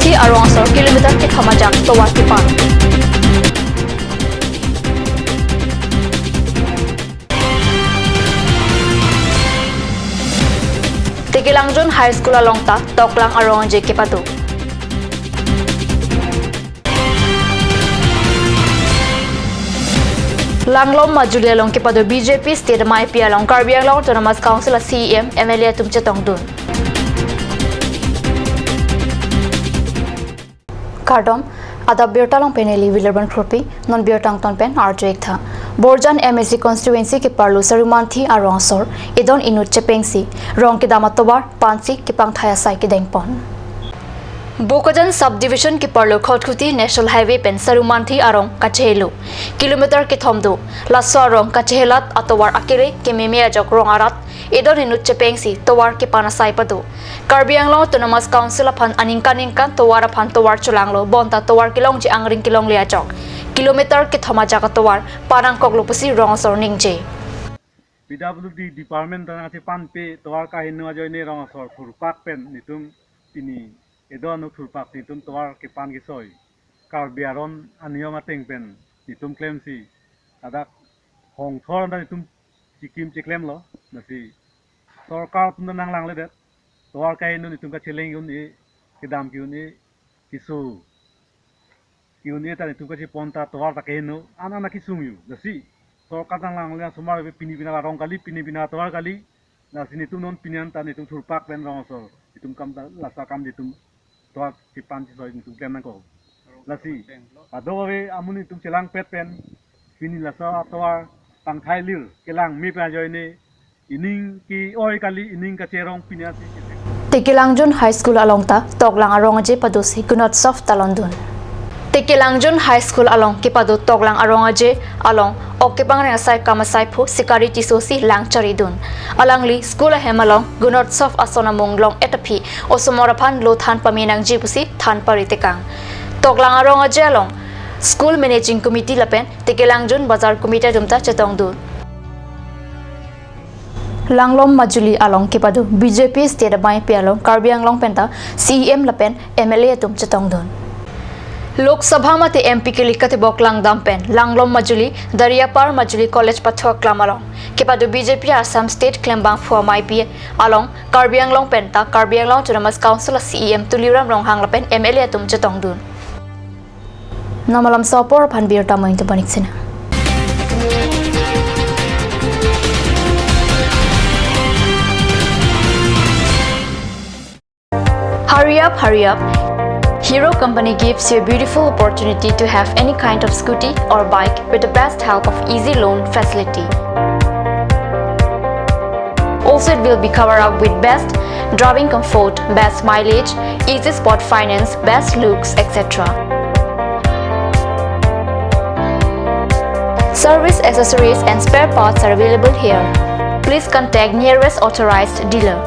thi arong asor kilometer ke thamajak towar ke pan Tekilangjun High School alongta toklang arong je ke padu Langlom Majuli along ke padu BJP State MIP along Karbi Anglong Autonomous Council CEM MLA tumche tongdun Kardom ada Biotalong Peneli Willerban Kropi non Biotang Ton Pen Arjek tha Borjan MSC constituency ke Parlu Sarumanthi Aronsor Idon Inut Chepengsi Rong ke Damatobar Pansi ke Pangthaya Sai ke Dengpon Bokajan subdivision ke Parlu Khotkuti National Highway Pen Sarumanthi Arong Kachehelu kilometer ke Thomdo Lasso Rong Kachehelat Atowar Akire ke Memea Jok Rong Arat Idon Inut Chepengsi Towar ke Panasai Padu Karbi Anglong Autonomous Council upon Aningkan Towar upon Towar Chulanglo Bonta Towar Kilong Ji Angring Kilong Liachok kilometer ke Thomajaka Towar Parang Koglopusi Rongsor Ningje PWD Department Tanati Panpe Towar Kahinu Joine Rongsor Furpak Pen Nitum Ini Edon Furpak Nitum Towar Kepan Gisoy Karbiaron Anyoma Pen Nitum Clemsi Adak Hong Thor Nitum Chikim Chiklemlo Nasi Sorkar Tunang Lang Ledet Towar Kahinu Nitum Kachiling Yuni Kidam Yuni Kisu Yuni tadi tu kasi ponta towar tak keno, anak kisumyu, dasi. So kadang lang lihat semua pini pina rong kali, pini pina towar kali, nasi ni tu non pinian tadi tu surpak pen rong so, itu kam lasa kam itu towar kipan si so itu klaim nangko, nasi. Ado we amun itu celang pet pen, pini lasa towar pangkai lir, kelang mi pelajar ini, ining ki oi kali ining kacerong pinian si. Tekilangjun High School alongta toklang arong je padosi kunot soft talondun Tekilangjun High School along kipadu toklang arongaje along okipang rengasai kamasai phu sikari tisosi langcharidun alangli school hemalong gunot sof asona monglong etapi osomoraphan lo than paminang jipusi than paritekang toklang arongaje along school managing committee lapen Tekilangjun bazar committee dumta chetongdu Langlom Majuli along kipadu BJP state MIP along Karbi Anglong penta CEM lapen MLA tum chetongdun Lok Sabha mate MP ke likate boklang dampen Langlom Majuli Dariapar Majuli College pathok klamalong kepadu BJP Assam State Klembang Phua MIP along Karbi Anglong penta Karbi Anglong Autonomous Council CEM Tuliram Ronghang lapen MLA tum chetongdun Namalam Sopor phan bir tamoin to paniksina Hurry up Hero Company gives you a beautiful opportunity to have any kind of scooty or bike with the best help of easy loan facility. Also, it will be covered up with best driving comfort, best mileage, easy spot finance, best looks, etc. Service accessories and spare parts are available here. Please contact nearest authorized dealer.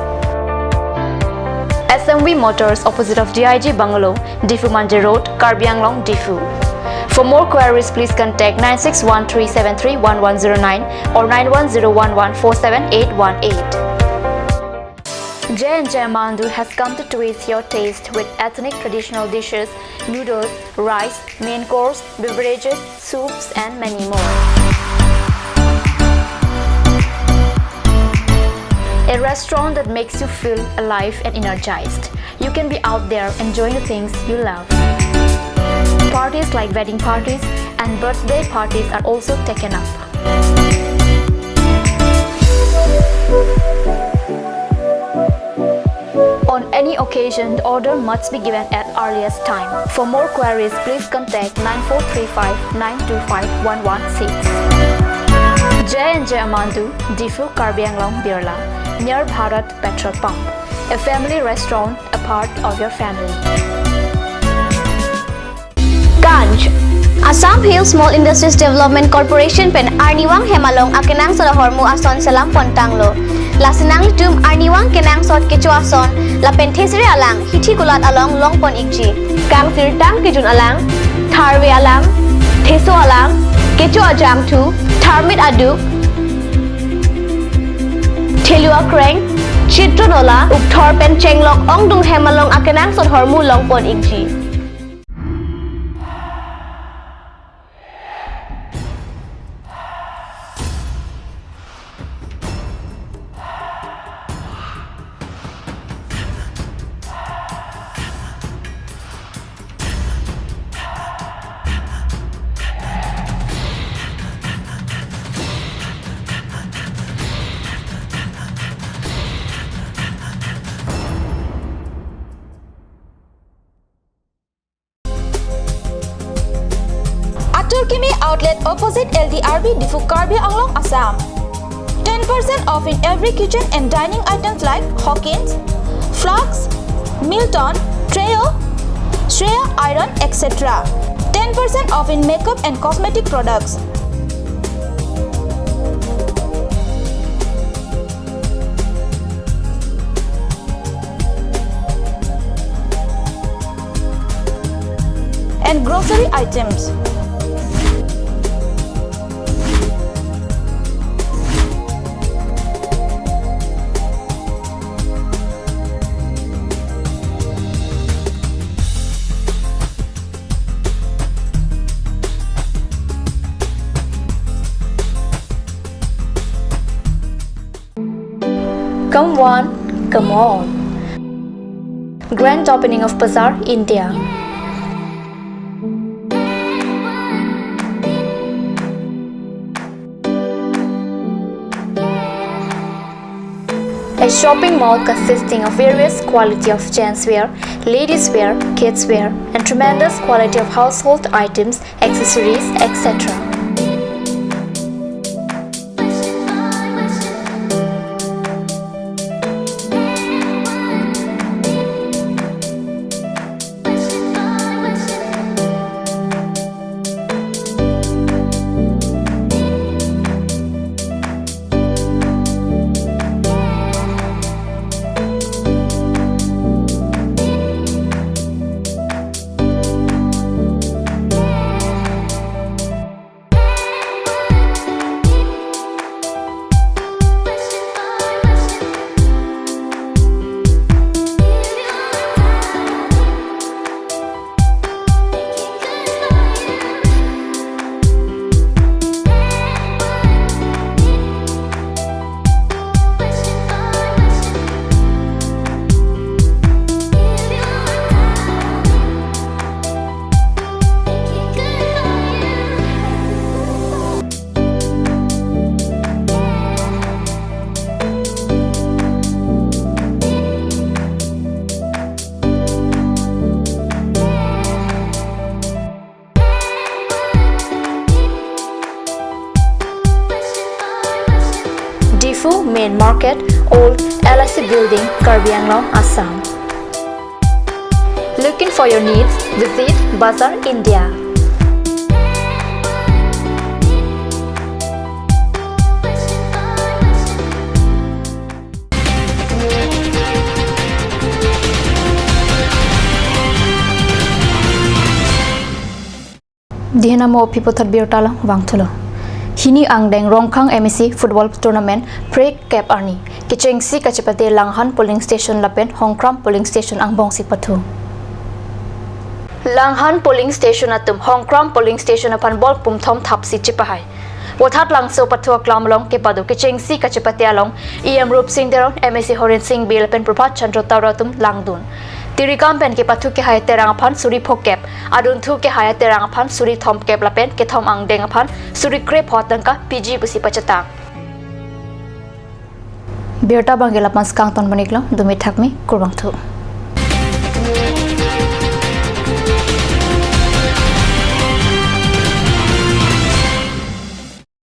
SMV Motors opposite of DIG Bungalow, Difu Manje Road, Karbi Anglong, Difu. For more queries, please contact 9613731109 or 9101478818. J&J Mandu has come to twist your taste with ethnic traditional dishes, noodles, rice, main course, beverages, soups and many more. A restaurant that makes you feel alive and energized. You can be out there enjoying the things you love. Parties like wedding parties and birthday parties are also taken up. On any occasion, the order must be given at earliest time. For more queries, please contact 9435 925 116. J&J Amandu, Difu Karbi Anglong Birla, near Bharat Petrol Pump, a family restaurant, a part of your family. Ganj Assam Hill Small Industries Development Corporation pen Arniwang Hemalong akenang salahormu ason salam pontanglo. Lasinang tum Arniwang kenang sot kecu ason la penthesri alang hithi kulat along longpon ikji. Kang tirtang kejun alang, tharwe alang, theso alang, kecu ajam tu, tharmit adu, Thelua Kreng, Chitronola ukthor pen chenglok ong dung hemalong akenang sot hormu longpon ingji. Turkimi outlet opposite LDRB Difu Karbi Anglong, Assam. 10% off in every kitchen and dining items like Hawkins, Flux, Milton, Treo, Shreya Iron, etc. 10% off in makeup and cosmetic products. And grocery items. Come one, come all. Grand opening of Bazaar, India. A shopping mall consisting of various quality of gents wear, ladies wear, kids wear, and tremendous quality of household items, accessories, etc. Difu Main Market, Old LIC Building, Karbi Anglong, Assam. Looking for your needs? Visit Bazaar, India. Dihna mo pipotat biotala wangthulo. Hini angdeng rongkhang MEC football tournament pre cap arni kichengsi kachapate Langhan polling station lapen Hongkram polling station ang bongsi pathu. Langhan polling station atum Hongkram polling station apan bol pumthom thapsi chipahai. Wathat langso pathu klamlong ke padu kichengsi kachapate along EM Rup Singh deron MEC Horen Singh Bill pen Prabhat Chandra Tauratum Langdun. Tirikam pen ke pathu ke hayate rangaphan suri phokep adun thu ke hayate rangaphan suri thom kep lapen ke thom angdeng aphan suri krep hotangka PG busi pachata Biota bangela panskang ton baniklo dumi thakmi kurbang thu